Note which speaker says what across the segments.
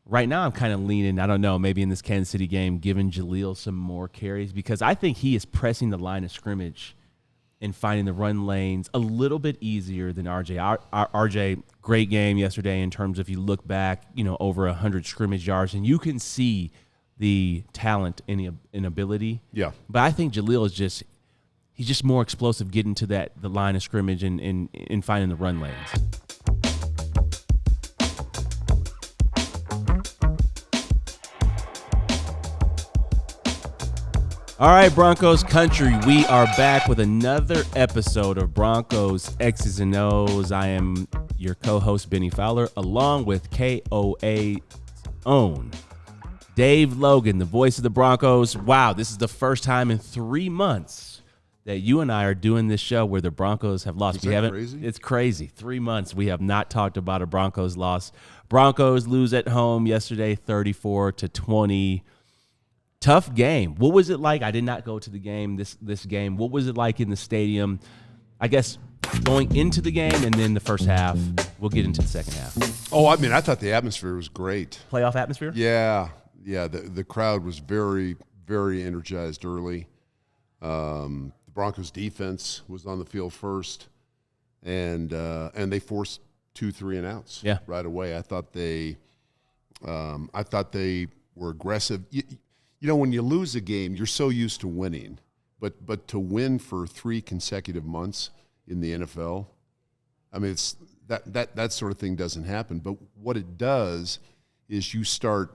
Speaker 1: right now I'm kind of leaning, I don't know, maybe in this Kansas City game, giving Jaleel some more carries because I think he is pressing the line of scrimmage and finding the run lanes a little bit easier than RJ. RJ, great game yesterday in terms of you look back, over 100 scrimmage yards, and you can see the talent and ability.
Speaker 2: Yeah.
Speaker 1: But I think Jaleel is he's just more explosive getting to the line of scrimmage and finding the run lanes. All right, Broncos country, we are back with another episode of Broncos X's and O's. I am your co-host, Bennie Fowler, along with KOA's own Dave Logan, the voice of the Broncos. Wow, this is the first time in 3 months that you and I are doing this show where the Broncos have lost.
Speaker 2: Is that crazy?
Speaker 1: It's crazy. 3 months we have not talked about a Broncos loss. Broncos lose at home yesterday, 34-20. Tough game. What was it like? I did not go to the game, this game. What was it like in the stadium? I guess going into the game and then the first half. We'll get into the second half.
Speaker 2: Oh, I mean, I thought the atmosphere was great.
Speaker 1: Playoff atmosphere?
Speaker 2: Yeah. The crowd was very, very energized early. The Broncos defense was on the field first, and they forced 2 3-and-outs right away. I thought they were aggressive. When you lose a game, you're so used to winning, but to win for 3 consecutive months in the NFL, I mean, it's that sort of thing doesn't happen. But what it does is you start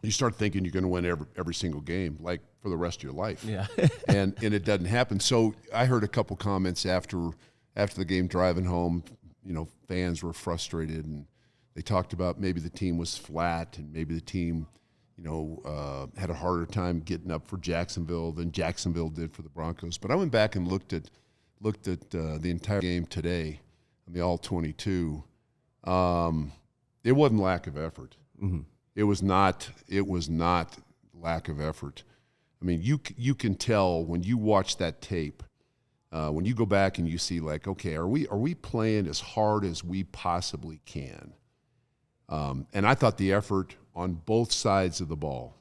Speaker 2: thinking you're going to win every single game, like for the rest of your life.
Speaker 1: Yeah.
Speaker 2: and it doesn't happen. So I heard a couple comments after the game driving home. Fans were frustrated, and they talked about maybe the team was flat and maybe the team had a harder time getting up for Jacksonville than Jacksonville did for the Broncos. But I went back and looked at the entire game today on the All-22. It wasn't lack of effort.
Speaker 1: Mm-hmm.
Speaker 2: It was not lack of effort. I mean, you can tell when you watch that tape, when you go back and you see like, okay, are we playing as hard as we possibly can? And I thought the effort on both sides of the ball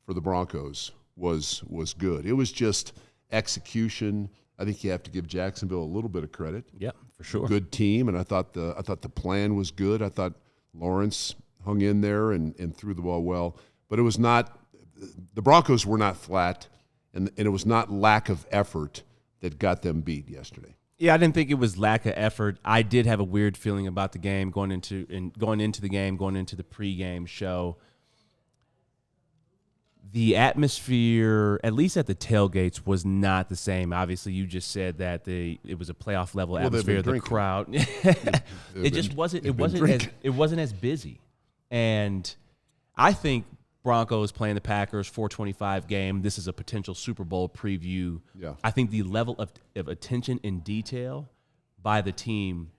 Speaker 2: for the Broncos was good. It was just execution. I think you have to give Jacksonville a little bit of credit.
Speaker 1: Yeah, for sure.
Speaker 2: Good team, and I thought the plan was good. I thought Lawrence hung in there and threw the ball well. But it was not – the Broncos were not flat, and it was not lack of effort that got them beat yesterday.
Speaker 1: Yeah, I didn't think it was lack of effort. I did have a weird feeling about the game going into the pregame show. The atmosphere, at least at the tailgates, was not the same. Obviously, you just said that it was a playoff level atmosphere. The crowd, it just wasn't. It wasn't as busy, and I think Broncos playing the Packers 4:25 game. This is a potential Super Bowl preview.
Speaker 2: Yeah.
Speaker 1: I think the level of attention and detail by the team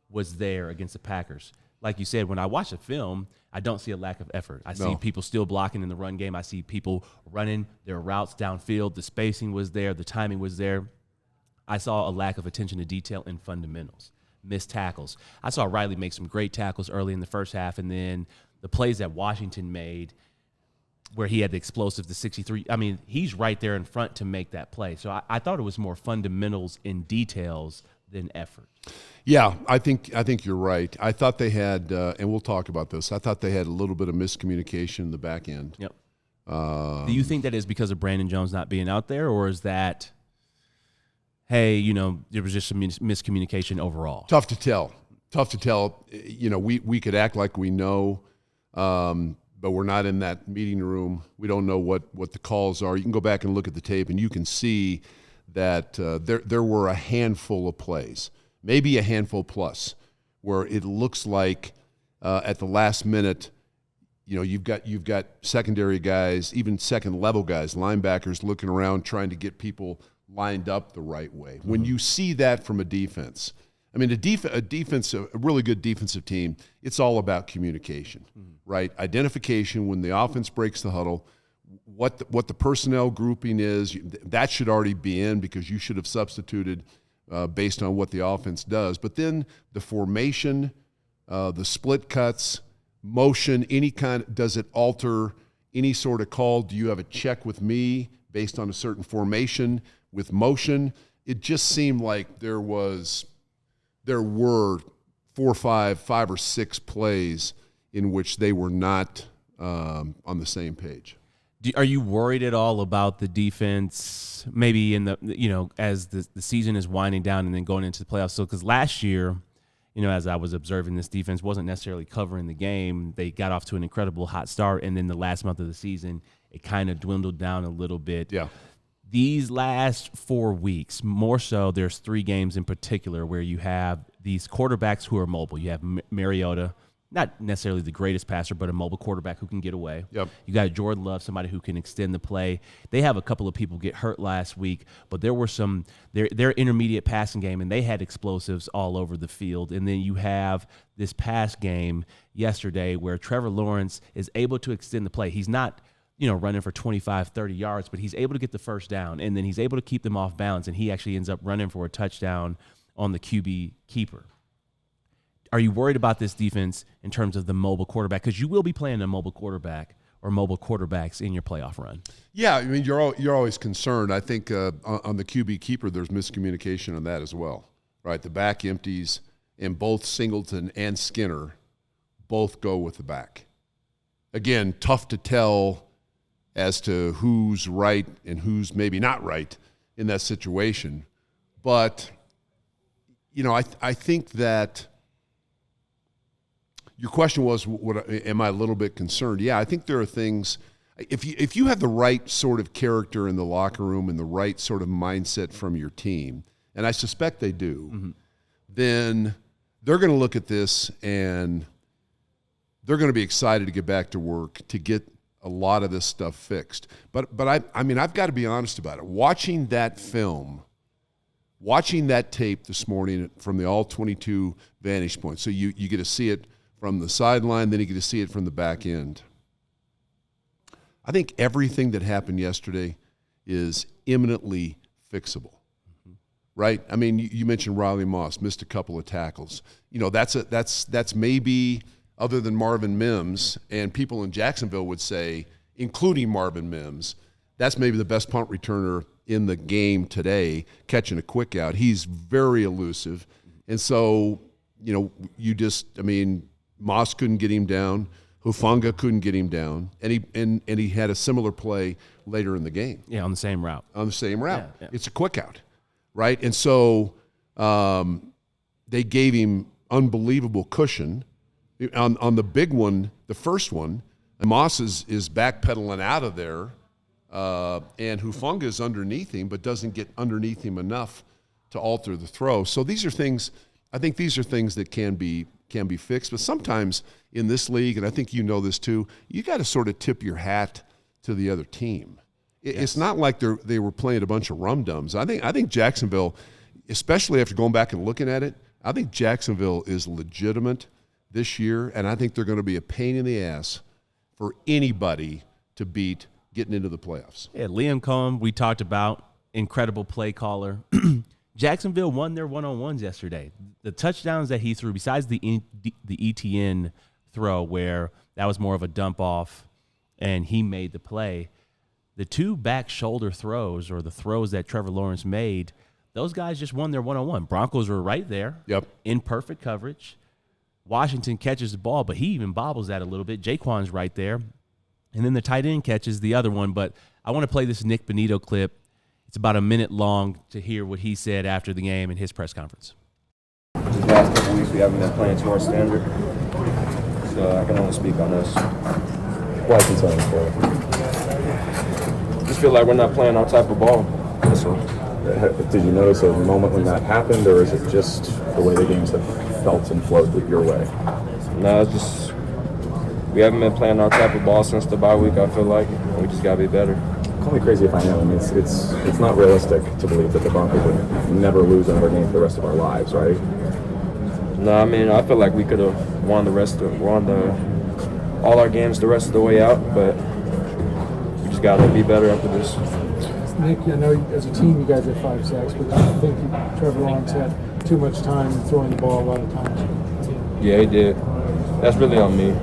Speaker 1: was there against the Packers. Like you said, when I watch the film, I don't see a lack of effort. I see people still blocking in the run game. I see people running their routes downfield. The spacing was there. The timing was there. I saw a lack of attention to detail and fundamentals. Missed tackles. I saw Riley make some great tackles early in the first half, and then the plays that Washington made where he had the explosive, the 63. I mean, he's right there in front to make that play. So I thought it was more fundamentals and details than effort.
Speaker 2: Yeah, I think you're right. I thought they had, and we'll talk about this, I thought they had a little bit of miscommunication in the back end.
Speaker 1: Yep. Do you think that is because of Brandon Jones not being out there, or is that, hey, there was just some miscommunication overall?
Speaker 2: Tough to tell. We could act like we know, but we're not in that meeting room. We don't know what the calls are. You can go back and look at the tape, and you can see that there were a handful of plays, maybe a handful plus, where it looks like at the last minute, you've got secondary guys, even second level guys, linebackers looking around trying to get people lined up the right way. Mm-hmm. When you see that from a defense, I mean, a really good defensive team, it's all about communication, right? Identification when the offense breaks the huddle, what the personnel grouping is, that should already be in because you should have substituted based on what the offense does. But then the formation, the split cuts, motion, does it alter any sort of call? Do you have a check with me based on a certain formation with motion? It just seemed like there were 5 or 6 plays in which they were not on the same page.
Speaker 1: Are you worried at all about the defense, maybe in as the season is winding down and then going into the playoffs? So, because last year, as I was observing, this defense wasn't necessarily covering the game. They got off to an incredible hot start, and then the last month of the season, it kind of dwindled down a little bit.
Speaker 2: Yeah.
Speaker 1: These last 4 weeks, more so, there's 3 games in particular where you have these quarterbacks who are mobile. You have Mariota, not necessarily the greatest passer, but a mobile quarterback who can get away.
Speaker 2: Yep.
Speaker 1: You got Jordan Love, somebody who can extend the play. They have a couple of people get hurt last week, but there were their intermediate passing game, and they had explosives all over the field. And then you have this pass game yesterday where Trevor Lawrence is able to extend the play. He's not running for 25, 30 yards, but he's able to get the first down, and then he's able to keep them off balance, and he actually ends up running for a touchdown on the QB keeper. Are you worried about this defense in terms of the mobile quarterback? Because you will be playing a mobile quarterback or mobile quarterbacks in your playoff run.
Speaker 2: Yeah, I mean, you're always concerned. I think on the QB keeper, there's miscommunication on that as well, right? The back empties, and both Singleton and Skinner both go with the back. Again, tough to tell as to who's right and who's maybe not right in that situation. But, I think that your question was, am I a little bit concerned? Yeah, I think there are things. If you have the right sort of character in the locker room and the right sort of mindset from your team, and I suspect they do, then they're going to look at this and they're going to be excited to get back to work, to get a lot of this stuff fixed. But I mean, I've got to be honest about it. Watching that film, watching that tape this morning from the all-22 vantage point, so you get to see it from the sideline, then you get to see it from the back end. I think everything that happened yesterday is imminently fixable, right? I mean, you mentioned Riley Moss missed a couple of tackles. That's maybe, other than Marvin Mims, and people in Jacksonville would say, including Marvin Mims, that's maybe the best punt returner in the game today, catching a quick out. He's very elusive. And so, Moss couldn't get him down. Hufanga couldn't get him down. And he had a similar play later in the game.
Speaker 1: Yeah, on the same route.
Speaker 2: Yeah. It's a quick out, right? And so they gave him unbelievable cushion. On the big one, the first one, Moss is backpedaling out of there, and Hufanga is underneath him, but doesn't get underneath him enough to alter the throw. So these are things that can be fixed. But sometimes in this league, and I think you know this too, you got to sort of tip your hat to the other team. It's not like they were playing a bunch of rum-dums. I think Jacksonville, especially after going back and looking at it, I think Jacksonville is legitimate this year, and I think they're going to be a pain in the ass for anybody to beat getting into the playoffs.
Speaker 1: Yeah, Liam Cohen, we talked about, incredible play caller. Jacksonville won their one-on-ones yesterday. The touchdowns that he threw, besides the ETN throw where that was more of a dump off and he made the play, the 2 back shoulder throws, or the throws that Trevor Lawrence made, those guys just won their one-on-one. Broncos were right there.
Speaker 2: Yep. In
Speaker 1: perfect coverage. Washington catches the ball, but he even bobbles that a little bit. Jaquan's right there. And then the tight end catches the other one. But I want to play this Nick Bonito clip. It's about a minute long to hear what he said after the game in his press conference.
Speaker 3: The past couple weeks we haven't been playing to our standard, so I can only speak on this.
Speaker 4: Why concerning for you?
Speaker 3: Just feel like we're not playing our type of ball. That's all.
Speaker 4: Did you notice a moment when that happened, or is it just the way the games have felt and flowed your way?
Speaker 3: No, it's just we haven't been playing our type of ball since the bye week, I feel like. We just got to be better.
Speaker 4: Call me crazy if I am. I mean, it's not realistic to believe that the Broncos would never lose another game for the rest of our lives, right?
Speaker 3: No, I mean, I feel like we could have won all our games the rest of the way out, but we just got to be better after this.
Speaker 5: Nick, I know as a team you guys had 5 sacks, but I think Trevor Lawrence had too much time throwing the ball a lot of times.
Speaker 3: Yeah, he did. That's really on me.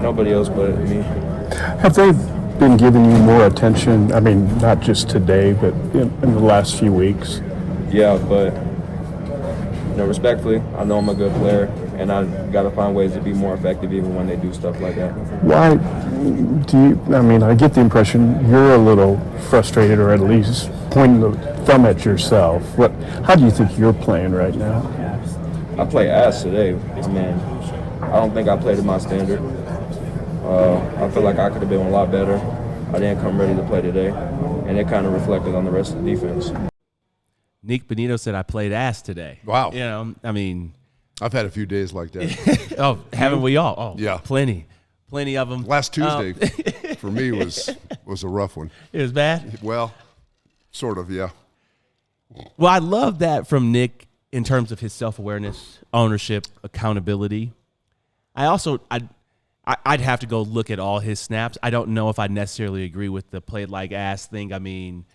Speaker 3: Nobody else but me.
Speaker 6: Have they been giving you more attention? I mean, not just today, but in the last few weeks.
Speaker 3: Yeah, but respectfully, I know I'm a good player, and I got to find ways to be more effective even when they do stuff like that.
Speaker 6: Why do you? I mean, I get the impression you're a little frustrated, or at least pointing the thumb at yourself. How do you think you're playing right now?
Speaker 3: I play ass today. I mean, I don't think I played to my standard. I feel like I could have been a lot better. I didn't come ready to play today, and it kind of reflected on the rest of the defense.
Speaker 1: Nick Benito said I played ass today.
Speaker 2: Wow.
Speaker 1: You know, I mean,
Speaker 2: I've had a few days like that.
Speaker 1: oh, haven't we all? Oh,
Speaker 2: yeah,
Speaker 1: plenty of them.
Speaker 2: Last Tuesday for me was a rough one.
Speaker 1: It was bad.
Speaker 2: Well, sort of, yeah.
Speaker 1: Well, I love that from Nick in terms of his self-awareness, ownership, accountability. I'd have to go look at all his snaps. I don't know if I necessarily agree with the play like ass thing. I mean,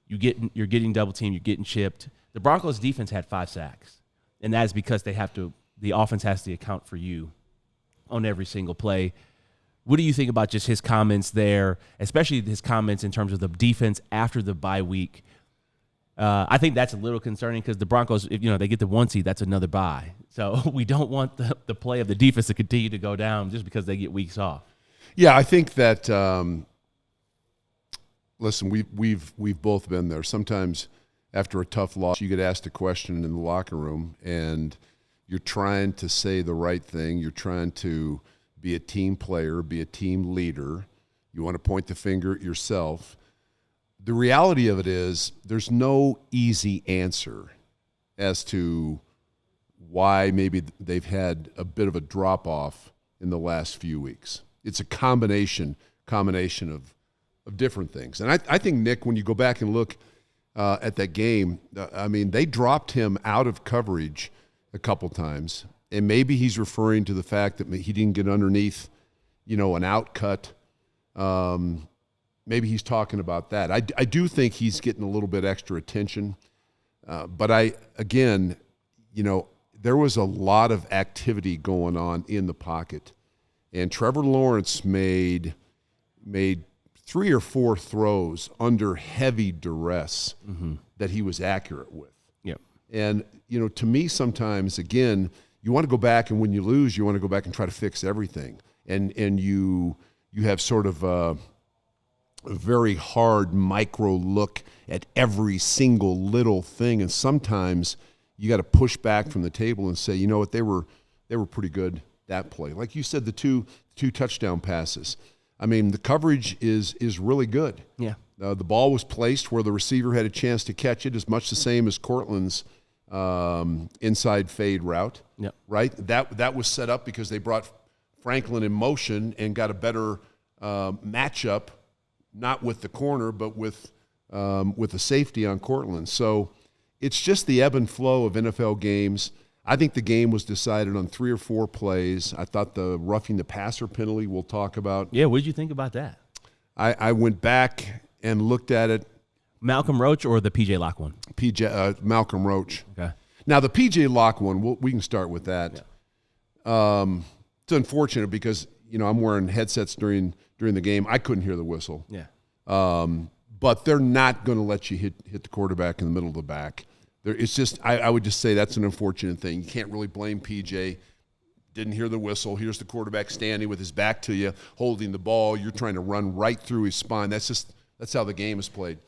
Speaker 1: you're getting double teamed, you're getting chipped. The Broncos defense had 5 sacks, and that is because the offense has to account for you on every single play. What do you think about just his comments there, especially his comments in terms of the defense after the bye week? I think that's a little concerning because the Broncos, if they get the 1 seed, that's another bye. So we don't want the play of the defense to continue to go down just because they get weeks off.
Speaker 2: Yeah, I think that. Listen, we've both been there. Sometimes after a tough loss, you get asked a question in the locker room, and you're trying to say the right thing. You're trying to be a team player, be a team leader. You want to point the finger at yourself. The reality of it is there's no easy answer as to why maybe they've had a bit of a drop-off in the last few weeks. It's a combination of different things. And I think, Nick, when you go back and look at that game, I mean, they dropped him out of coverage a couple times, and maybe he's referring to the fact that he didn't get underneath, an out cut. Maybe he's talking about that. I do think he's getting a little bit extra attention. But there was a lot of activity going on in the pocket. And Trevor Lawrence made 3 or 4 throws under heavy duress that he was accurate with.
Speaker 1: Yep.
Speaker 2: And, to me sometimes, again, you want to go back, and when you lose, you want to go back and try to fix everything. And you have sort of a very hard micro look at every single little thing. And sometimes you got to push back from the table and say, you know what, they were pretty good that play. Like you said, the two touchdown passes. I mean, the coverage is really good.
Speaker 1: Yeah.
Speaker 2: The ball was placed where the receiver had a chance to catch it, as much the same as Cortland's inside fade route.
Speaker 1: Yep.
Speaker 2: Right? That was set up because they brought Franklin in motion and got a better matchup, not with the corner, but with the safety on Cortland. So it's just the ebb and flow of NFL games. I think the game was decided on 3 or 4 plays. I thought the roughing the passer penalty we'll talk about.
Speaker 1: Yeah, what did you think about that?
Speaker 2: I went back and looked at it.
Speaker 1: Malcolm Roach or the P.J. Locke one?
Speaker 2: Malcolm Roach.
Speaker 1: Okay.
Speaker 2: Now, the P.J. Locke one, we can start with that. Yeah. It's unfortunate because, I'm wearing headsets during the game. I couldn't hear the whistle.
Speaker 1: Yeah.
Speaker 2: But they're not going to let you hit the quarterback in the middle of the back. It's just, I would just say that's an unfortunate thing. You can't really blame PJ. Didn't hear the whistle. Here's the quarterback standing with his back to you, holding the ball. You're trying to run right through his spine. That's how the game is played.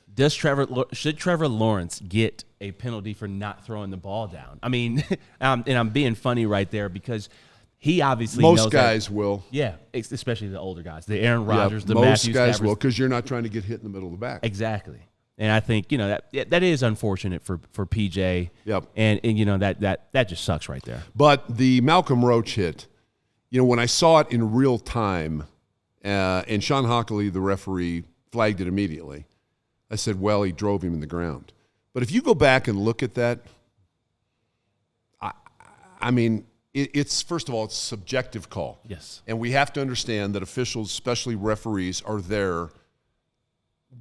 Speaker 1: Should Trevor Lawrence get a penalty for not throwing the ball down? I mean, and I'm being funny right there because he obviously knows
Speaker 2: most guys
Speaker 1: that,
Speaker 2: will.
Speaker 1: Yeah, especially the older guys, the Aaron Rodgers, the Matthews.
Speaker 2: Most guys will because you're not trying to get hit in the middle of the back.
Speaker 1: Exactly. And I think, that is unfortunate for PJ.
Speaker 2: Yep.
Speaker 1: And that just sucks right there.
Speaker 2: But the Malcolm Roach hit, when I saw it in real time, and Sean Hockley, the referee, flagged it immediately, I said, well, he drove him in the ground. But if you go back and look at that, I mean, it's first of all, it's a subjective call.
Speaker 1: Yes.
Speaker 2: And we have to understand that officials, especially referees, are there.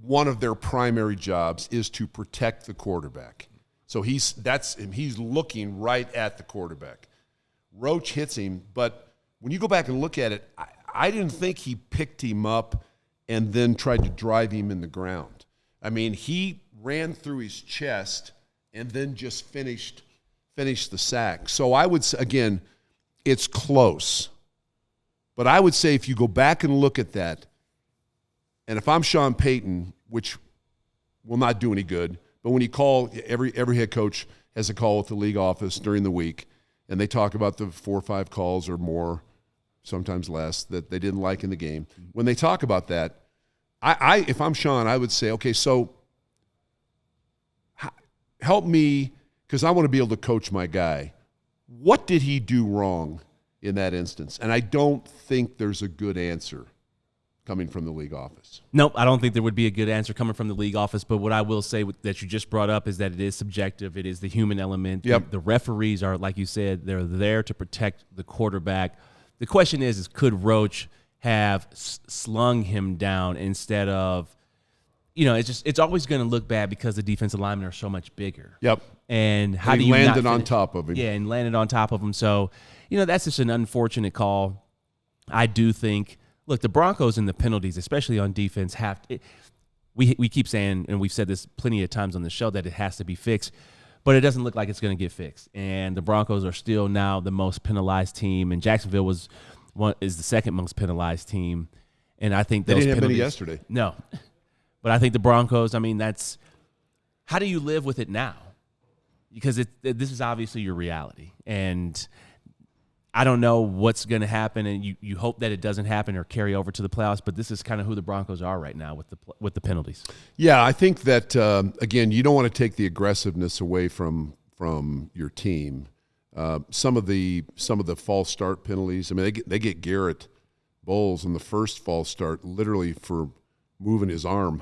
Speaker 2: One of their primary jobs is to protect the quarterback. So he's looking right at the quarterback. Roach hits him, but when you go back and look at it, I didn't think he picked him up and then tried to drive him in the ground. I mean, he ran through his chest and then just finished the sack. So I would say, again, it's close. But I would say if you go back and look at that, and if I'm Sean Payton, which will not do any good, but when you call, every head coach has a call with the league office during the week, and they talk about the 4 or 5 calls or more, sometimes less, that they didn't like in the game. When they talk about that, I if I'm Sean, I would say, okay, so help me, because I want to be able to coach my guy. What did he do wrong in that instance? And I don't think there's a good answer coming from the league office.
Speaker 1: Nope, I don't think there would be a good answer coming from the league office. But what I will say that you just brought up is that it is subjective. It is the human element.
Speaker 2: Yep.
Speaker 1: The referees are, like you said, they're there to protect the quarterback. The question is could Roach have slung him down instead of, it's always going to look bad because the defensive linemen are so much bigger.
Speaker 2: Yep.
Speaker 1: And how
Speaker 2: he
Speaker 1: do you
Speaker 2: landed
Speaker 1: not
Speaker 2: on top of him?
Speaker 1: Yeah, and landed on top of him. So, that's just an unfortunate call. I do think, look, the Broncos and the penalties, especially on defense, we keep saying, and we've said this plenty of times on the show, that it has to be fixed, but it doesn't look like it's going to get fixed. And the Broncos are still now the most penalized team, and Jacksonville is the second most penalized team. And I think
Speaker 2: they
Speaker 1: those
Speaker 2: didn't have
Speaker 1: penalties,
Speaker 2: many yesterday.
Speaker 1: No, but I think the Broncos. I mean, how do you live with it now? Because this is obviously your reality, and I don't know what's going to happen, and you hope that it doesn't happen or carry over to the playoffs. But this is kind of who the Broncos are right now with the penalties.
Speaker 2: Yeah, I think that again, you don't want to take the aggressiveness away from your team. Some of the false start penalties. I mean, they get Garrett Bowles in the first false start literally for moving his arm.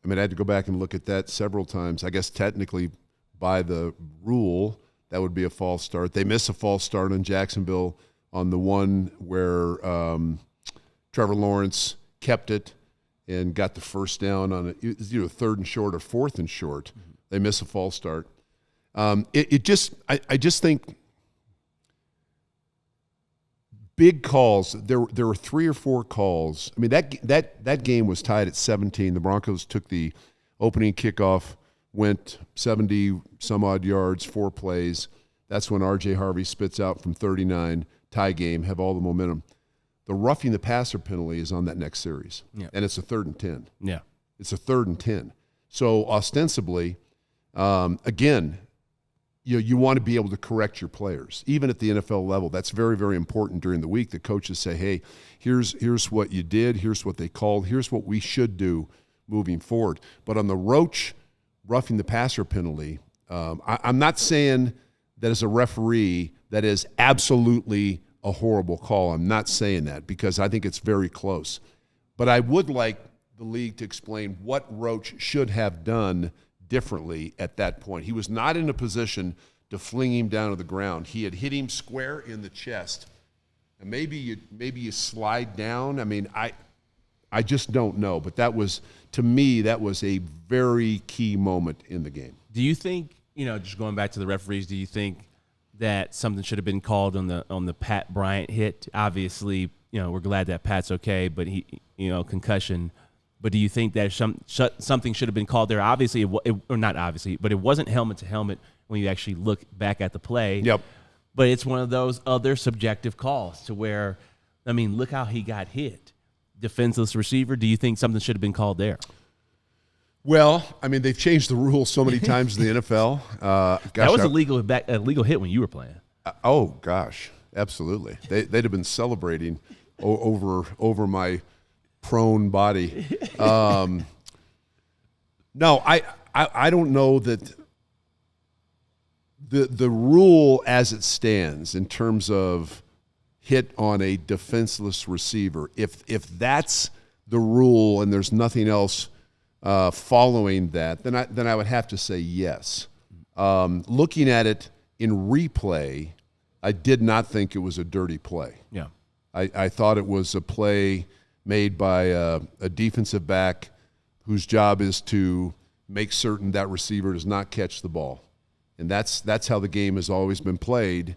Speaker 2: I mean, I had to go back and look at that several times. I guess technically, by the rule, that would be a false start. They miss a false start on Jacksonville on the one where Trevor Lawrence kept it and got the first down on it was either 3rd and short or 4th and short. Mm-hmm. They miss a false start. I just think big calls. There were 3 or 4 calls. I mean, that game was tied at 17. The Broncos took the opening kickoff, went 70 some odd yards, 4 plays. That's when RJ Harvey spits out from 39, tie game, have all the momentum. The roughing the passer penalty is on that next series, and it's a 3rd and 10.
Speaker 1: Yeah,
Speaker 2: it's a 3rd and 10. So ostensibly, again, you want to be able to correct your players, even at the NFL level. That's very, very important during the week. The coaches say, "Hey, here's what you did. Here's what they called. Here's what we should do moving forward." But on the Roach roughing the passer penalty, I'm not saying that as a referee that is absolutely a horrible call. I'm not saying that because I think it's very close. But I would like the league to explain what Roach should have done differently at that point. He was not in a position to fling him down to the ground. He had hit him square in the chest. And maybe you slide down. I mean, I just don't know. But that was, to me, that was a very key moment in the game.
Speaker 1: Do you think, just going back to the referees, do you think that something should have been called on the Pat Bryant hit? Obviously, we're glad that Pat's okay, but he, concussion. But do you think that something should have been called there? Obviously, or not obviously, but it wasn't helmet to helmet when you actually look back at the play.
Speaker 2: Yep.
Speaker 1: But it's one of those other subjective calls to where, I mean, look how he got hit. Defenseless receiver, do you think something should have been called there?
Speaker 2: Well, I mean, they've changed the rules so many times in the NFL.
Speaker 1: That was a legal hit when you were playing.
Speaker 2: Oh, gosh, absolutely. They'd have been celebrating over my prone body. No, I don't know that the rule as it stands in terms of hit on a defenseless receiver, if that's the rule and there's nothing else following that, then I would have to say yes. Looking at it in replay, I did not think it was a dirty play.
Speaker 1: Yeah,
Speaker 2: I thought it was a play made by a defensive back whose job is to make certain that receiver does not catch the ball. And that's how the game has always been played.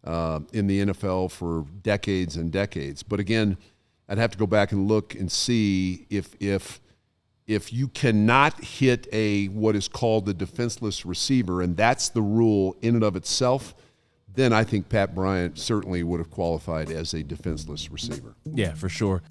Speaker 2: in the NFL for decades and decades. But again, I'd have to go back and look and see if you cannot hit what is called the defenseless receiver, and that's the rule in and of itself, then I think Pat Bryant certainly would have qualified as a defenseless receiver.
Speaker 1: Yeah, for sure.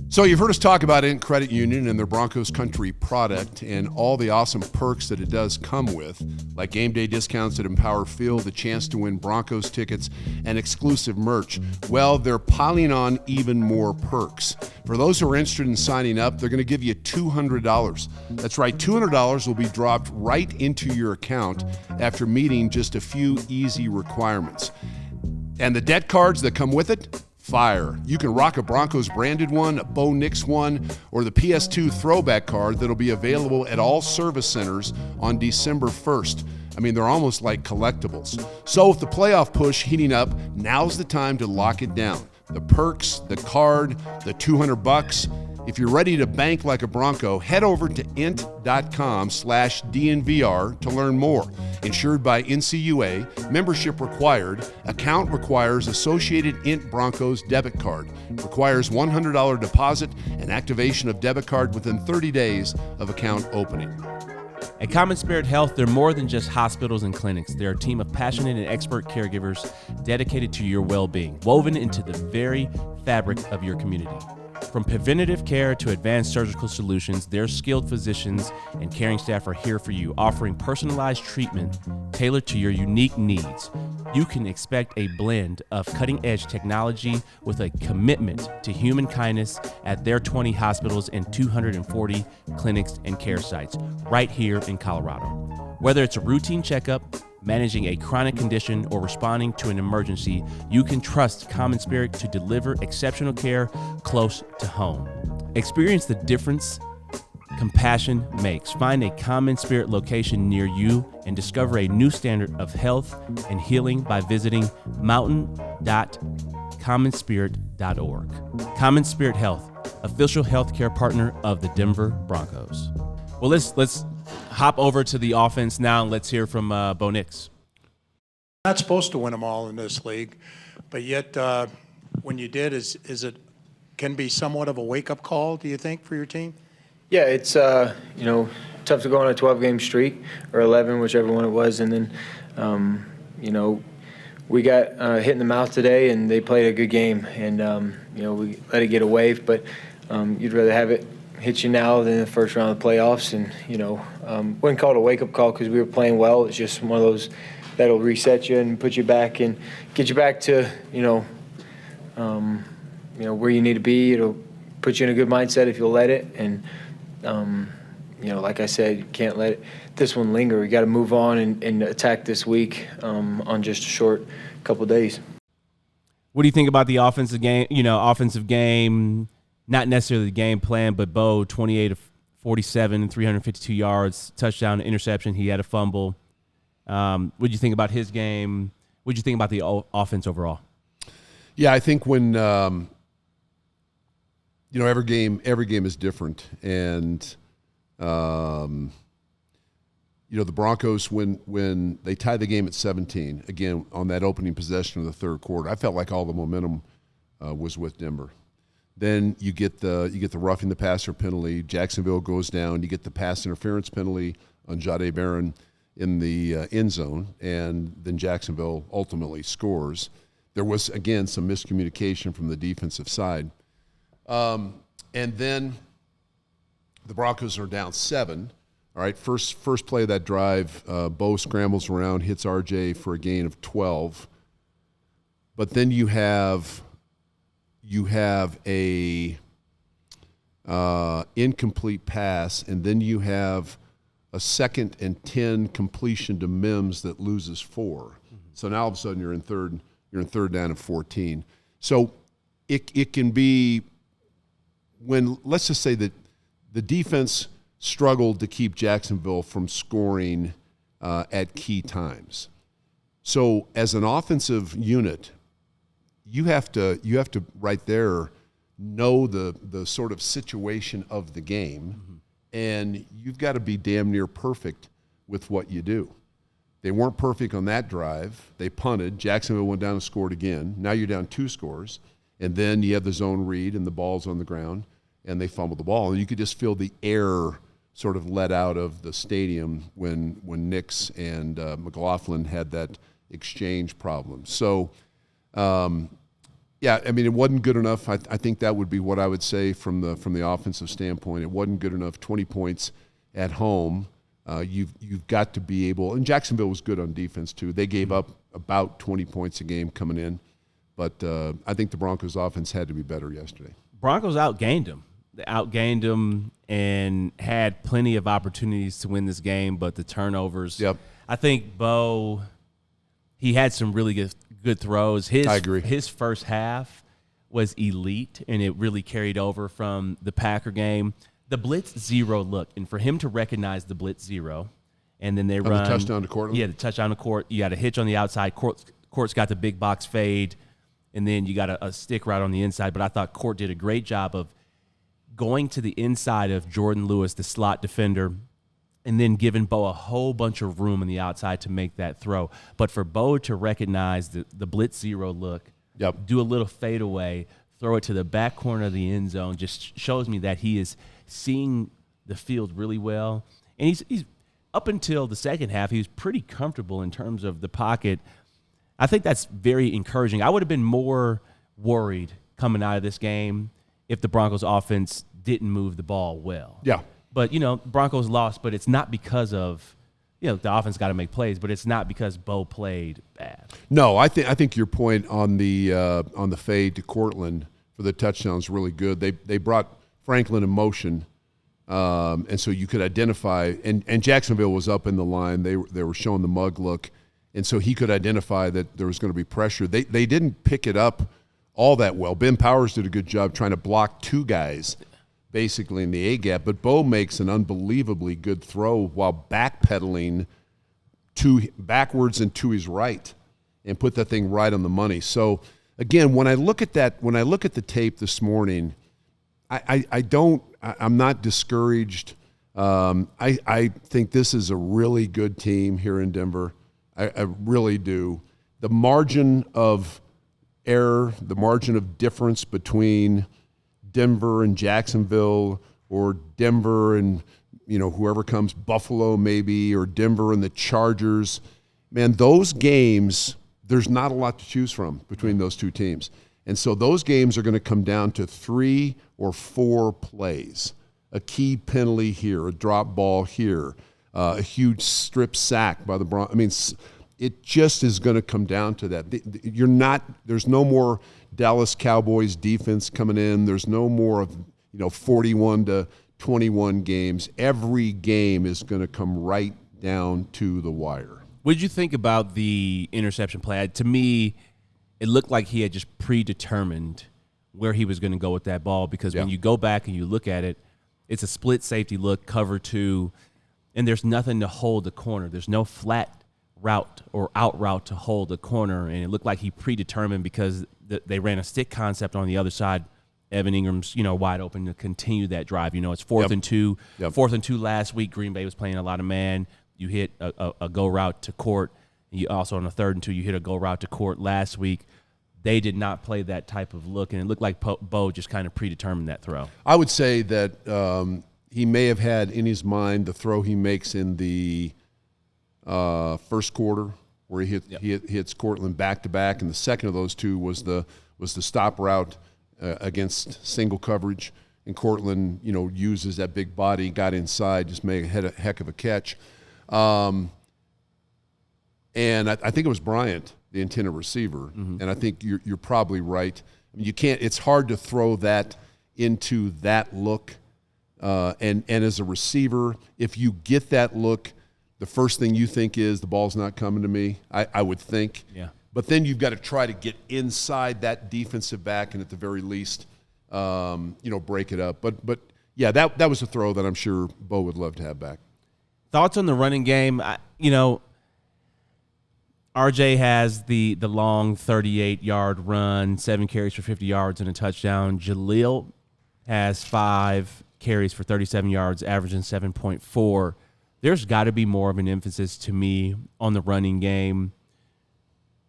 Speaker 2: So you've heard us talk about Int Credit Union and their Broncos Country product and all the awesome perks that it does come with, like game day discounts at Empower Field, the chance to win Broncos tickets, and exclusive merch. Well, they're piling on even more perks. For those who are interested in signing up, they're going to give you $200. That's right, $200 will be dropped right into your account after meeting just a few easy requirements. And the debt cards that come with it, fire. You can rock a Broncos branded one, a Bo Nix one, or the PS2 throwback card that'll be available at all service centers on December 1st. I mean, they're almost like collectibles. So with the playoff push heating up, now's the time to lock it down. The perks, the card, the $200. If you're ready to bank like a Bronco, head over to int.com/DNVR to learn more. Insured by NCUA, membership required, account requires associated Int Broncos debit card, requires $100 deposit and activation of debit card within 30 days of account opening.
Speaker 1: At Common Spirit Health, they're more than just hospitals and clinics. They're a team of passionate and expert caregivers dedicated to your well-being, woven into the very fabric of your community. From preventative care to advanced surgical solutions, their skilled physicians and caring staff are here for you, offering personalized treatment tailored to your unique needs. You can expect a blend of cutting-edge technology with a commitment to human kindness at their 20 hospitals and 240 clinics and care sites right here in Colorado. Whether it's a routine checkup, managing a chronic condition, or responding to an emergency, you can trust Common Spirit to deliver exceptional care close to home. Experience the difference compassion makes. Find a Common Spirit location near you and discover a new standard of health and healing by visiting mountain.commonspirit.org. Common Spirit Health, official healthcare partner of the Denver Broncos. Well, let's hop over to the offense now and let's hear from Bo Nix.
Speaker 7: Not supposed to win them all in this league, but yet when you did, is it can be somewhat of a wake-up call, do you think, for your team?
Speaker 8: Yeah, it's tough to go on a 12-game streak or 11, whichever one it was, and then we got hit in the mouth today, and they played a good game, and we let it get away, but you'd rather have it hit you now than the first round of the playoffs, and wouldn't call it a wake-up call because we were playing well. It's just one of those that'll reset you and put you back and get you back to where you need to be. It'll put you in a good mindset if you'll let it, and like I said, you can't let this one linger. We got to move on and attack this week on just a short couple of days.
Speaker 1: What do you think about the offensive game? Not necessarily the game plan, but Bo, 28 of 47, 352 yards, touchdown, interception. He had a fumble. What do you think about his game? What do you think about the offense overall?
Speaker 2: Yeah, I think when every game is different, and the Broncos when they tied the game at 17 again on that opening possession of the third quarter, I felt like all the momentum was with Denver. Then you get the roughing the passer penalty. Jacksonville goes down. You get the pass interference penalty on Jahdae Barron in the end zone, and then Jacksonville ultimately scores. There was, again, some miscommunication from the defensive side. And then the Broncos are down 7. All right, first play of that drive, Bo scrambles around, hits RJ for a gain of 12. But then you have a incomplete pass, and then you have a 2nd and 10 completion to Mims that loses 4. Mm-hmm. So now all of a sudden you're in third down and 14. So it can be when, let's just say that the defense struggled to keep Jacksonville from scoring at key times. So as an offensive unit, you have to right there know the sort of situation of the game, mm-hmm. and you've got to be damn near perfect with what you do. They weren't perfect on that drive. They punted. Jacksonville went down and scored again. Now you're down 2 scores. And then you have the zone read and the ball's on the ground, and they fumbled the ball. And you could just feel the air sort of let out of the stadium when Nix and McLaughlin had that exchange problem. So, yeah, I mean, it wasn't good enough. I think that would be what I would say from the offensive standpoint. It wasn't good enough. 20 points at home. You've got to be able, and Jacksonville was good on defense too. They gave up about 20 points a game coming in, but I think the Broncos offense had to be better yesterday.
Speaker 1: Broncos outgained them. They outgained them and had plenty of opportunities to win this game, but the turnovers.
Speaker 2: Yep.
Speaker 1: I think Bo, he had some really good throws.
Speaker 2: I agree.
Speaker 1: His first half was elite, and it really carried over from the Packer game. The blitz zero look, and for him to recognize the blitz zero, and then they run
Speaker 2: the touchdown to Courtland.
Speaker 1: Yeah, the touchdown to Court. You got a hitch on the outside. Court's got the big box fade, and then you got a stick route on the inside. But I thought Court did a great job of going to the inside of Jordan Lewis, the slot defender, and then giving Bo a whole bunch of room on the outside to make that throw. But for Bo to recognize the blitz zero look, do a little fadeaway, throw it to the back corner of the end zone, just shows me that he is seeing the field really well. And he's up until the second half, he was pretty comfortable in terms of the pocket. I think that's very encouraging. I would have been more worried coming out of this game if the Broncos offense didn't move the ball well.
Speaker 2: Yeah.
Speaker 1: But, Broncos lost, but it's not because of, the offense got to make plays, but it's not because Bo played bad.
Speaker 2: No, I think your point on the fade to Courtland for the touchdown is really good. They brought Franklin in motion, and so you could identify, and Jacksonville was up in the line. They were showing the mug look, and so he could identify that there was going to be pressure. They didn't pick it up all that well. Ben Powers did a good job trying to block 2 guys basically in the A-gap, but Bo makes an unbelievably good throw while backpedaling backwards and to his right and put that thing right on the money. So again, when I look at the tape this morning, I'm not discouraged. I think this is a really good team here in Denver. I really do. The margin of error, the margin of difference between Denver and Jacksonville, or Denver and whoever comes, Buffalo maybe, or Denver and the Chargers, man, those games, there's not a lot to choose from between those 2 teams. And so those games are going to come down to 3 or 4 plays. A key penalty here, a drop ball here, a huge strip sack by the Broncos. I mean, it just is going to come down to that. There's no more Dallas Cowboys defense coming in. There's no more of 41 to 21 games. Every game is going to come right down to the wire.
Speaker 1: What did you think about the interception play? To me, it looked like he had just predetermined where he was going to go with that ball, because when you go back and you look at it, it's a split safety look, cover 2, and there's nothing to hold the corner. There's no flat route or out route to hold the corner, and it looked like he predetermined because they ran a stick concept on the other side. Evan Ingram's wide open to continue that drive. It's 4th and 2. 4th and 2 last week. Green Bay was playing a lot of man. You hit a go route to Court. You also on the 3rd and 2, you hit a go route to Court last week. They did not play that type of look, and it looked like Bo just kind of predetermined that throw. I
Speaker 2: would say that he may have had in his mind the throw he makes in the first quarter, where he hits Courtland back to back, and the second of those 2 was the stop route against single coverage, and Courtland uses that big body, got inside, just made a heck of a catch, and I think it was Bryant, the intended receiver, and I think you're probably right. I mean, you can't. It's hard to throw that into that look, and as a receiver, if you get that look, the first thing you think is the ball's not coming to me, I would think.
Speaker 1: Yeah.
Speaker 2: But then you've got to try to get inside that defensive back and at the very least, break it up. But yeah, that was a throw that I'm sure Bo would love to have back.
Speaker 1: Thoughts on the running game? RJ has the long 38-yard run, 7 carries for 50 yards and a touchdown. Jaleel has 5 carries for 37 yards, averaging 7.4 there's got to be more of an emphasis to me on the running game.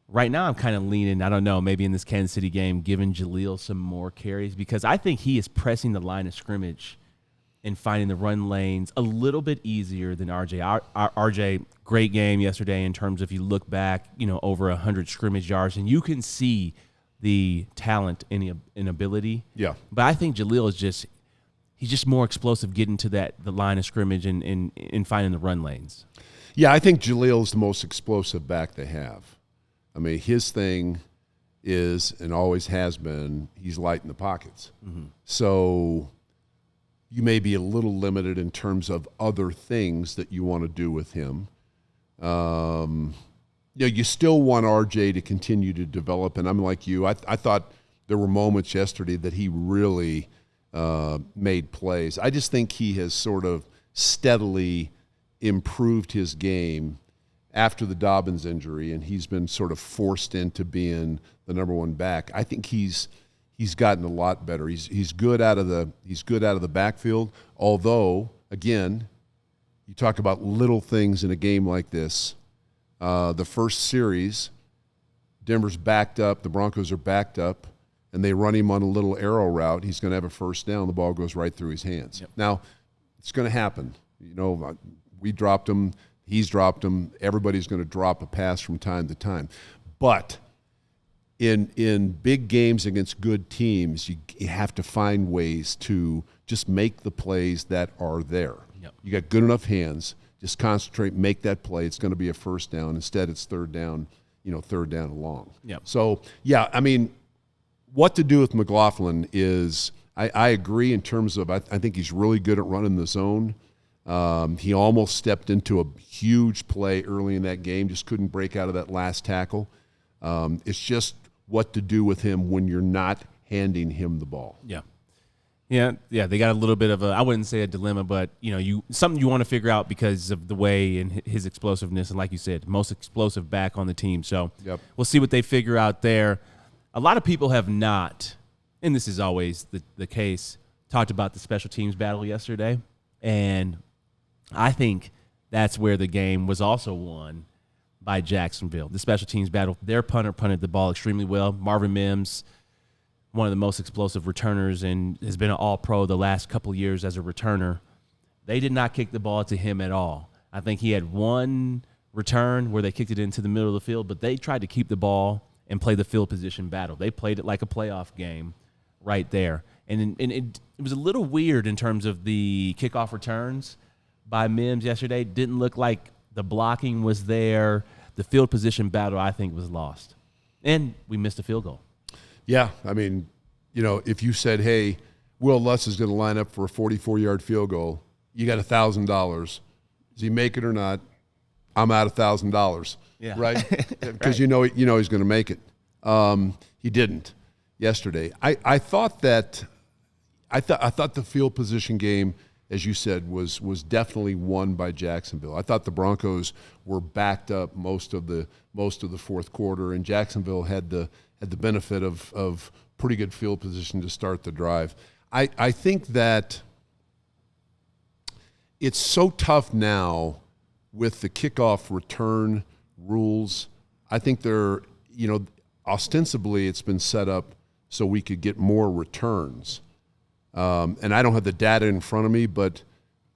Speaker 1: Right now, I'm kind of leaning, I don't know, maybe in this Kansas City game, giving Jaleel some more carries because I think he is pressing the line of scrimmage and finding the run lanes a little bit easier than RJ. RJ, great game yesterday in terms of you look back, over 100 scrimmage yards, and you can see the talent and ability.
Speaker 2: Yeah.
Speaker 1: But I think Jaleel is he's just more explosive getting to the line of scrimmage and finding the run lanes.
Speaker 2: Yeah, I think Jaleel's the most explosive back they have. I mean, his thing is, and always has been, he's light in the pockets. Mm-hmm. So you may be a little limited in terms of other things that you want to do with him. You still want RJ to continue to develop, and I'm like you. I thought there were moments yesterday that he really made plays. I just think he has sort of steadily improved his game after the Dobbins injury, and he's been sort of forced into being the number one back. I think he's gotten a lot better. He's good out of the backfield. Although, again, you talk about little things in a game like this. The first series, Denver's backed up. The Broncos are backed up, and they run him on a little arrow route. He's going to have a first down. The ball goes right through his hands. Yep. Now, it's going to happen. We dropped him. He's dropped him. Everybody's going to drop a pass from time to time. But in big games against good teams, you have to find ways to just make the plays that are there.
Speaker 1: Yep.
Speaker 2: You got good enough hands. Just concentrate, make that play. It's going to be a first down. Instead, it's third down and long.
Speaker 1: Yep.
Speaker 2: So, yeah, I mean, what to do with McLaughlin is I agree in terms of I think he's really good at running the zone. He almost stepped into a huge play early in that game, just couldn't break out of that last tackle. It's just what to do with him when you're not handing him the ball.
Speaker 1: Yeah, they got a little bit of I wouldn't say a dilemma, but something you want to figure out because of the way and his explosiveness, and like you said, most explosive back on the team. So We'll see what they figure out there. A lot of people have not, and this is always the case, talked about the special teams battle yesterday, and I think that's where the game was also won by Jacksonville. The special teams battle, their punter punted the ball extremely well. Marvin Mims, one of the most explosive returners and has been an all-pro the last couple of years as a returner. They did not kick the ball to him at all. I think he had one return where they kicked it into the middle of the field, but they tried to keep the ball and play the field position battle. They played it like a playoff game right there. And it was a little weird in terms of the kickoff returns by Mims yesterday. Didn't look like the blocking was there. The field position battle, I think, was lost. And we missed a field goal.
Speaker 2: Yeah, I mean, if you said, hey, Will Lutz is going to line up for a 44-yard field goal, you got $1,000. Does he make it or not? I'm out $1,000.
Speaker 1: Yeah.
Speaker 2: Right? Because he's going to make it. He didn't yesterday. I thought the field position game, as you said, was definitely won by Jacksonville. I thought the Broncos were backed up most of the fourth quarter, and Jacksonville had the benefit of pretty good field position to start the drive. I think that it's so tough now with the kickoff return rules. I think ostensibly it's been set up so we could get more returns. And I don't have the data in front of me, but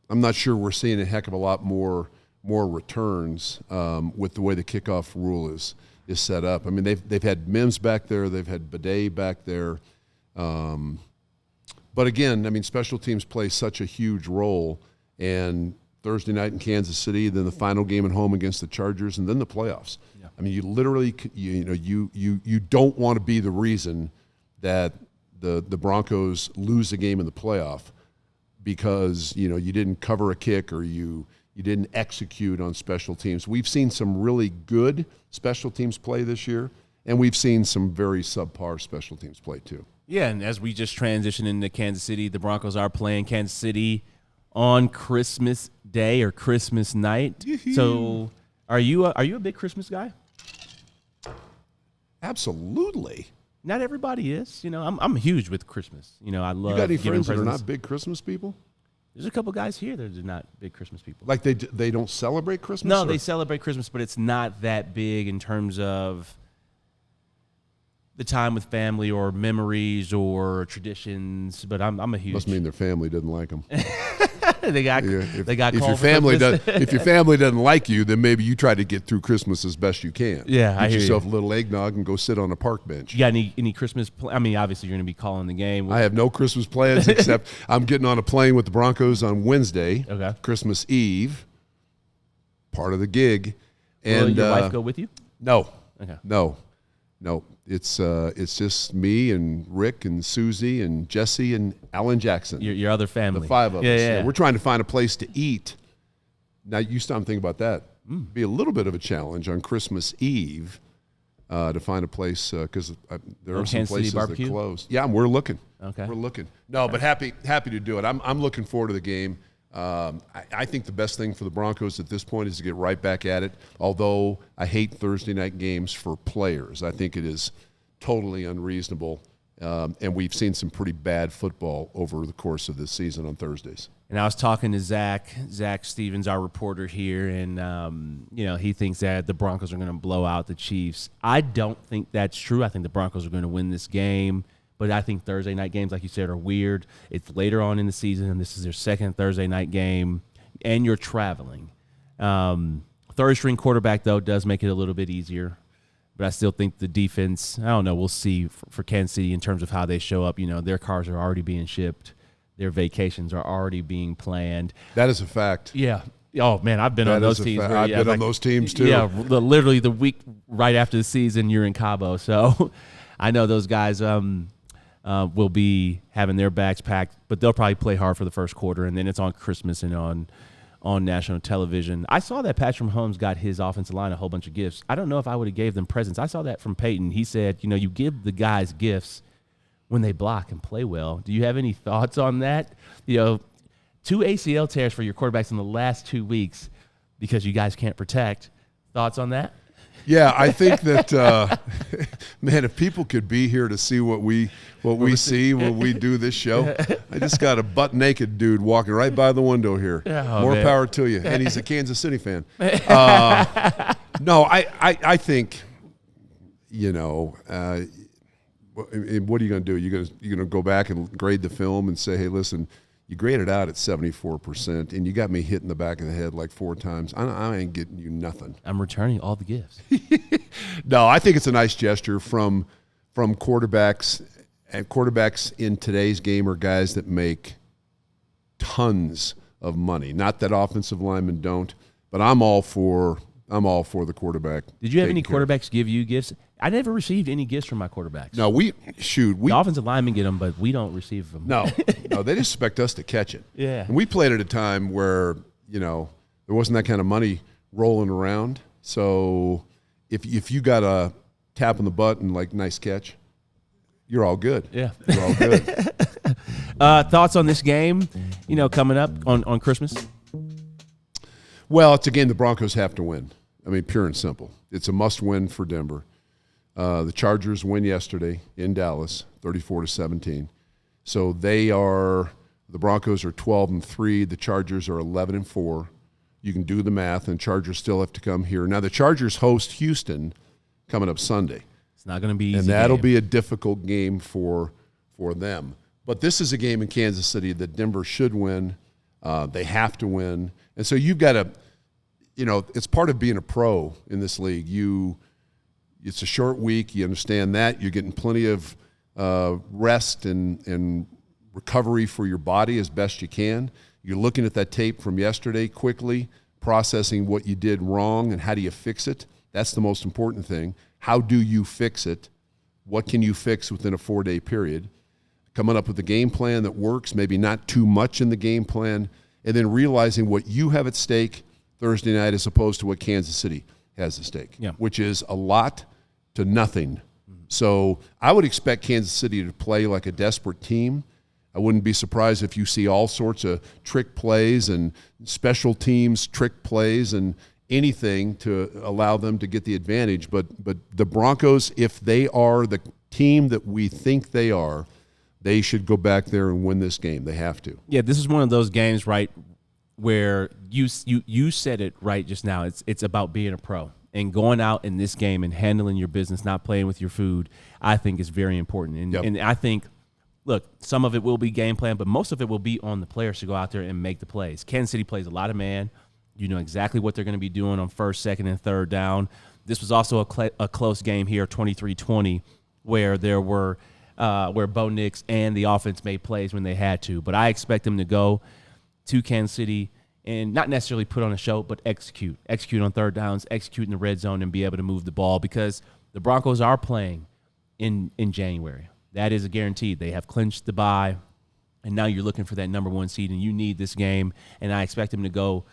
Speaker 2: I'm not sure we're seeing a heck of a lot more returns with the way the kickoff rule is set up. I mean, they've had Mims back there, they've had Bidet back there, but again, I mean, special teams play such a huge role. And Thursday night in Kansas City, then the final game at home against the Chargers, and then the playoffs. Yeah. I mean, you literally you don't want to be the reason that the Broncos lose a game in the playoff because you didn't cover a kick or you didn't execute on special teams. We've seen some really good special teams play this year, and we've seen some very subpar special teams play too.
Speaker 1: Yeah, and as we just transition into Kansas City, the Broncos are playing Kansas City on Christmas Day or Christmas night. So are you a big Christmas guy?
Speaker 2: Absolutely.
Speaker 1: Not everybody is. I'm huge with Christmas. I love.
Speaker 2: You got any
Speaker 1: giving
Speaker 2: friends that are
Speaker 1: presents.
Speaker 2: not big Christmas people?
Speaker 1: There's a couple guys here that are not big Christmas people.
Speaker 2: Like they don't celebrate Christmas?
Speaker 1: No,
Speaker 2: or?
Speaker 1: they celebrate Christmas, but it's not that big in terms of the time with family or memories or traditions. But I'm a huge.
Speaker 2: Must mean their family didn't like them.
Speaker 1: they got
Speaker 2: if
Speaker 1: called
Speaker 2: your
Speaker 1: for
Speaker 2: family
Speaker 1: Christmas.
Speaker 2: if your family doesn't like you, then maybe you try to get through Christmas as best you can.
Speaker 1: Yeah, I
Speaker 2: Get
Speaker 1: hear
Speaker 2: yourself
Speaker 1: you.
Speaker 2: a little eggnog and go sit on a park bench.
Speaker 1: You got any Christmas? I mean, obviously you're going to be calling the game.
Speaker 2: I have no Christmas plans except I'm getting on a plane with the Broncos on Wednesday,
Speaker 1: Okay.
Speaker 2: Christmas Eve, part of the gig. And
Speaker 1: Will your wife go with you?
Speaker 2: No.
Speaker 1: Okay.
Speaker 2: No. It's just me and Rick and Susie and Jesse and Alan Jackson.
Speaker 1: Your other family.
Speaker 2: The 5 of us.
Speaker 1: Yeah.
Speaker 2: We're trying to find a place to eat. Now, you stop and think about that. Be a little bit of a challenge on Christmas Eve to find a place because there are some
Speaker 1: Kansas City
Speaker 2: places that
Speaker 1: barbecue?
Speaker 2: closed. Yeah, we're looking.
Speaker 1: Okay.
Speaker 2: We're looking. No, but happy to do it. I'm looking forward to the game. I think the best thing for the Broncos at this point is to get right back at it, although I hate Thursday night games for players. I think it is totally unreasonable, and we've seen some pretty bad football over the course of this season on Thursdays.
Speaker 1: And I was talking to Zach Stevens, our reporter here, and he thinks that the Broncos are going to blow out the Chiefs. I don't think that's true. I think the Broncos are going to win this game. But I think Thursday night games, like you said, are weird. It's later on in the season, and this is their second Thursday night game, and you're traveling. Third-string quarterback, though, does make it a little bit easier. But I still think the defense, I don't know, we'll see for Kansas City in terms of how they show up. Their cars are already being shipped. Their vacations are already being planned.
Speaker 2: That is a fact.
Speaker 1: Yeah. Oh, man, I've been on those teams.
Speaker 2: I've been on those teams, too.
Speaker 1: Yeah, literally the week right after the season, you're in Cabo. So I know those guys will be having their bags packed, but they'll probably play hard for the first quarter, and then it's on Christmas and on national television. I saw that Patrick Mahomes got his offensive line a whole bunch of gifts. I don't know if I would have gave them presents. I saw that from Peyton. He said, you give the guys gifts when they block and play well. Do you have any thoughts on that? 2 ACL tears for your quarterbacks in the last 2 weeks because you guys can't protect. Thoughts on that?
Speaker 2: Yeah, I think that, man, if people could be here to see what we see when we do this show, I just got a butt-naked dude walking right by the window here.
Speaker 1: Oh,
Speaker 2: More
Speaker 1: man.
Speaker 2: power to you. And he's a Kansas City fan. No, I think, what are you going to do? You're going to go back and grade the film and say, hey, listen, you graded out at 74%, and you got me hit in the back of the head like 4 times. I ain't getting you nothing.
Speaker 1: I'm returning all the gifts.
Speaker 2: No, I think it's a nice gesture from quarterbacks. And quarterbacks in today's game are guys that make tons of money. Not that offensive linemen don't, but I'm all for the quarterback.
Speaker 1: Did you have any
Speaker 2: taking care of-
Speaker 1: quarterbacks give you gifts? I never received any gifts from my quarterbacks.
Speaker 2: No, we
Speaker 1: The offensive linemen get them, but we don't receive them.
Speaker 2: No, they just expect us to catch it.
Speaker 1: Yeah.
Speaker 2: And we played at a time where, there wasn't that kind of money rolling around. So if you got a tap on the butt and nice catch, you're all good.
Speaker 1: Yeah.
Speaker 2: You're all good.
Speaker 1: Thoughts on this game, coming up on Christmas?
Speaker 2: Well, it's a game the Broncos have to win. I mean, pure and simple. It's a must-win for Denver. The Chargers win yesterday in Dallas, 34-17. So the Broncos are 12-3. The Chargers are 11-4. You can do the math, and Chargers still have to come here. Now, the Chargers host Houston coming up Sunday.
Speaker 1: It's not going to be easy.
Speaker 2: And that'll
Speaker 1: game.
Speaker 2: be a difficult game for them. But this is a game in Kansas City that Denver should win. They have to win. And so you've got to, it's part of being a pro in this league. It's a short week. You understand that. You're getting plenty of rest and recovery for your body as best you can. You're looking at that tape from yesterday quickly, processing what you did wrong and how do you fix it. That's the most important thing. How do you fix it? What can you fix within a 4-day period? Coming up with a game plan that works, maybe not too much in the game plan, and then realizing what you have at stake Thursday night as opposed to what Kansas City has at stake, which is a lot to nothing. So I would expect Kansas City to play like a desperate team. I wouldn't be surprised if you see all sorts of trick plays and special teams trick plays and anything to allow them to get the advantage. But the Broncos, if they are the team that we think they are, They should go back there and win this game. They have to.
Speaker 1: Yeah, this is one of those games, right, where you said it right just now. It's about being a pro. And going out in this game and handling your business, not playing with your food, I think is very important. And I think, look, some of it will be game plan, but most of it will be on the players to go out there and make the plays. Kansas City plays a lot of man. You know exactly what they're going to be doing on first, second, and third down. This was also a close game here, 23-20, where there were where Bo Nix and the offense made plays when they had to. But I expect them to go to Kansas City and not necessarily put on a show, but execute on third downs, execute in the red zone, and be able to move the ball, because the Broncos are playing in January. That is a guarantee. They have clinched the bye, and now you're looking for that number 1 seed, and you need this game, and I expect them to go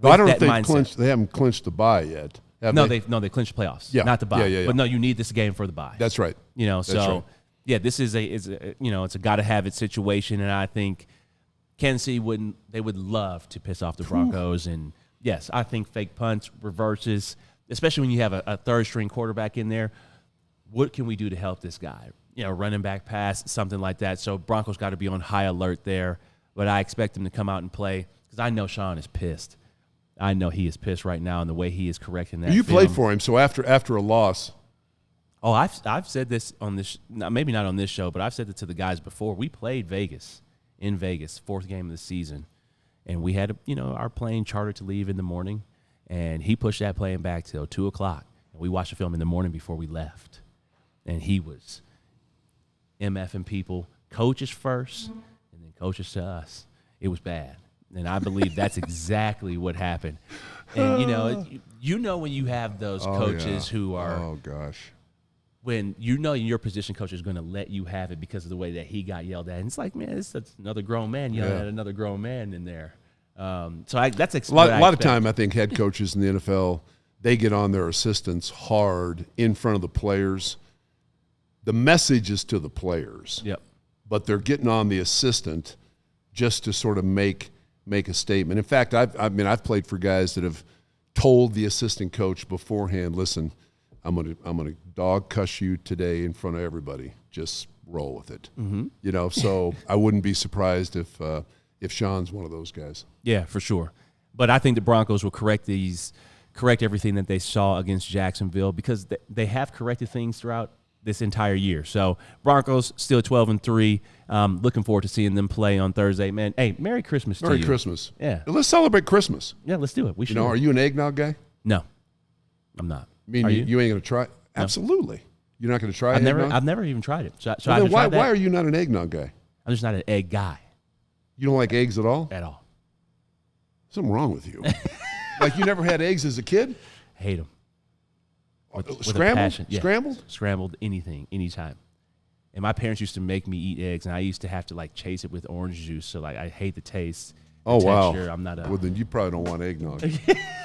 Speaker 1: with
Speaker 2: I don't
Speaker 1: that
Speaker 2: think
Speaker 1: mindset.
Speaker 2: they haven't clinched the bye yet.
Speaker 1: They clinched playoffs, not the bye.
Speaker 2: Yeah.
Speaker 1: But no, you need this game for the bye.
Speaker 2: That's right.
Speaker 1: You know,
Speaker 2: That's
Speaker 1: so
Speaker 2: right.
Speaker 1: yeah, this is it's a gotta have it situation, and I think Kansas City would love to piss off the Broncos. And yes, I think fake punts, reverses, especially when you have a third string quarterback in there. What can we do to help this guy? You know, running back pass, something like that. So Broncos got to be on high alert there. But I expect him to come out and play, because I know Sean is pissed. I know he is pissed right now in the way he is correcting that.
Speaker 2: You
Speaker 1: film.
Speaker 2: played for him, so after a loss.
Speaker 1: Oh, I've said this on this, maybe not on this show, but I've said it to the guys before. We played in Vegas, 4th game of the season, and we had our plane chartered to leave in the morning, and he pushed that plane back till 2:00, and we watched the film in the morning before we left, and he was MFing people, coaches first, and then coaches to us. It was bad. And I believe that's exactly what happened. And, when you have those coaches who are –
Speaker 2: oh, gosh.
Speaker 1: When your position coach is going to let you have it because of the way that he got yelled at. And it's like, man, that's another grown man yelling at another grown man in there. That's
Speaker 2: a lot of time, I think head coaches in the NFL, they get on their assistants hard in front of the players. The message is to the players.
Speaker 1: Yep.
Speaker 2: But they're getting on the assistant just to sort of make a statement. In fact, I've played for guys that have told the assistant coach beforehand, listen, I'm gonna dog cuss you today in front of everybody. Just roll with it. Mm-hmm. So I wouldn't be surprised if Sean's one of those guys.
Speaker 1: Yeah, for sure. But I think the Broncos will correct everything that they saw against Jacksonville, because they have corrected things throughout this entire year. So Broncos still 12-3. Looking forward to seeing them play on Thursday. Man, hey, Merry Christmas to you.
Speaker 2: Merry Christmas.
Speaker 1: Yeah.
Speaker 2: Let's celebrate Christmas.
Speaker 1: Yeah, let's do it. We should.
Speaker 2: Are you an eggnog guy?
Speaker 1: No, I'm not.
Speaker 2: I mean, you ain't going to try? Absolutely. You're not going to try eggnog?
Speaker 1: I've never even tried it.
Speaker 2: Then why are you not an eggnog guy?
Speaker 1: I'm just not an egg guy.
Speaker 2: You don't like eggs at all?
Speaker 1: At all.
Speaker 2: Something wrong with you. Like you never had eggs as a kid?
Speaker 1: Hate them.
Speaker 2: Scrambled?
Speaker 1: Yeah.
Speaker 2: Scrambled?
Speaker 1: Scrambled, anything, anytime. And my parents used to make me eat eggs, and I used to have to chase it with orange juice. So I hate the taste.
Speaker 2: Oh, wow.
Speaker 1: Texture. I'm not
Speaker 2: well, then you probably don't want eggnog.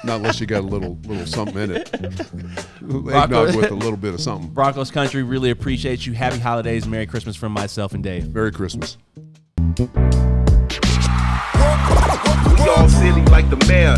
Speaker 2: Not unless you got a little something in it. Eggnog with a little bit of something.
Speaker 1: Broncos country, really appreciate you. Happy holidays. Merry Christmas from myself and Dave.
Speaker 2: Merry Christmas.
Speaker 9: We all silly like the mayor.